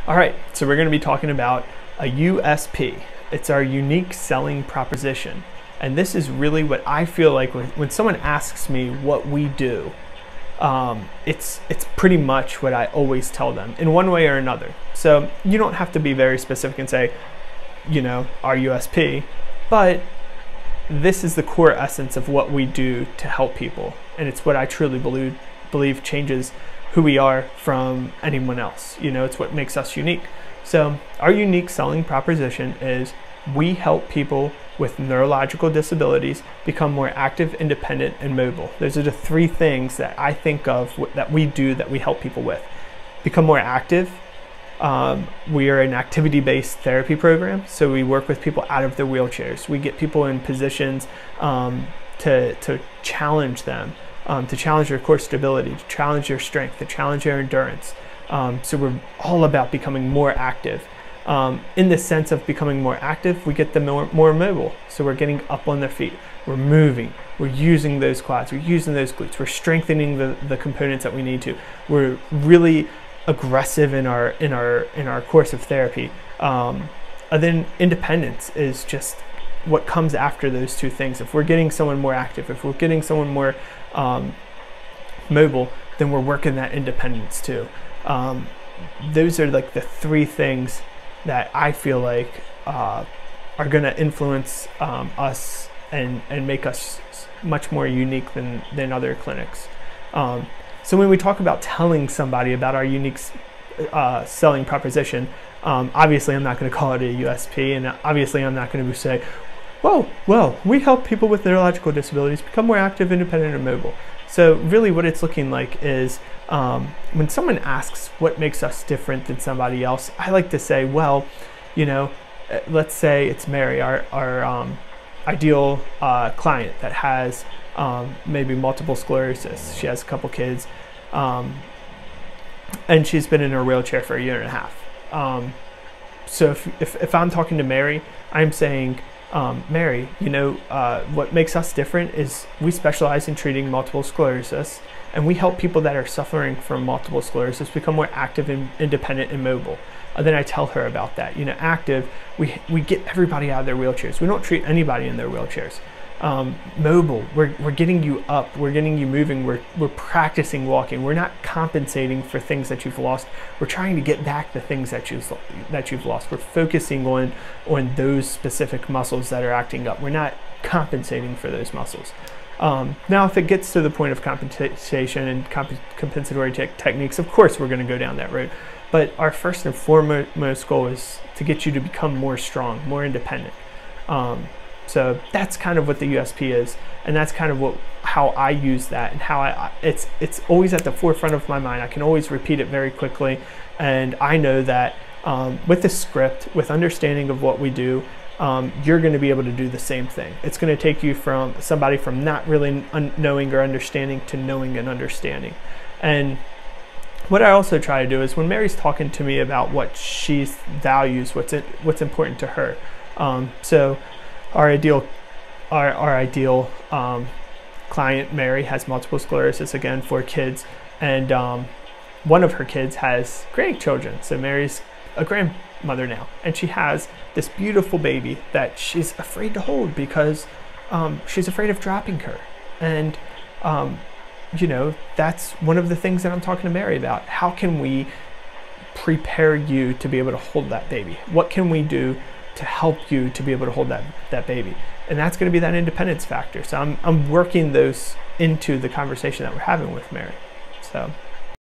All right, so we're going to be talking about a USP. It's our unique selling proposition. And this is really what I feel like when someone asks me what we do, it's pretty much what I always tell them in one way or another. So you don't have to be very specific and say, you know, our USP, but this is the core essence of what we do to help people. And it's what I truly believe changes who we are from anyone else. You know, it's what makes us unique. So our unique selling proposition is we help people with neurological disabilities become more active, independent, and mobile. Those are the three things that I think of that we do, that we help people with. Become more active. We are an activity-based therapy program, so we work with people out of their wheelchairs. We get people in positions to challenge them, to challenge their core stability, to challenge their strength, to challenge their endurance. So we're all about becoming more active. In the sense of becoming more active, we get them more mobile. So we're getting up on their feet, we're moving, we're using those quads, we're using those glutes, we're strengthening the components that we need to. We're really aggressive in our course of therapy. And then independence is just what comes after those two things. If we're getting someone more active, if we're getting someone more mobile, then we're working that independence too. Those are like the three things that I feel like are going to influence us and make us much more unique than other clinics. So when we talk about telling somebody about our unique selling proposition, obviously I'm not going to call it a USP, and obviously I'm not going to say, well, we help people with neurological disabilities become more active, independent, and mobile. So really what it's looking like is when someone asks what makes us different than somebody else, I like to say, well, you know, let's say it's Mary, our ideal client that has maybe multiple sclerosis. She has a couple kids, and she's been in her wheelchair for 1.5 years. So if I'm talking to Mary, I'm saying, Mary, you know, what makes us different is we specialize in treating multiple sclerosis, and we help people that are suffering from multiple sclerosis become more active, and independent, and mobile. Then I tell her about that. You know, active, we get everybody out of their wheelchairs. We don't treat anybody in their wheelchairs. Mobile, we're getting you up, we're getting you moving, we're practicing walking. We're not compensating for things that you've lost. We're trying to get back the things that you've lost. We're focusing on those specific muscles that are acting up. We're not compensating for those muscles. Now, if it gets to the point of compensation and compensatory techniques, of course we're going to go down that road. But our first and foremost goal is to get you to become more strong, more independent. So that's kind of what the USP is, and that's kind of how I use that, and how it's always at the forefront of my mind. I can always repeat it very quickly, and I know that with the script, with understanding of what we do, you're going to be able to do the same thing. It's going to take you from somebody from not really knowing or understanding to knowing and understanding. And what I also try to do is when Mary's talking to me about what she values, what's important to her. So our ideal client, Mary, has multiple sclerosis, again, 4 kids, and one of her kids has grandchildren. So Mary's a grandmother now, and she has this beautiful baby that she's afraid to hold because she's afraid of dropping her. And you know, that's one of the things that I'm talking to Mary about. How can we prepare you to be able to hold that baby? What can we do to help you to be able to hold that baby? And that's going to be that independence factor. So I'm working those into the conversation that we're having with Mary. So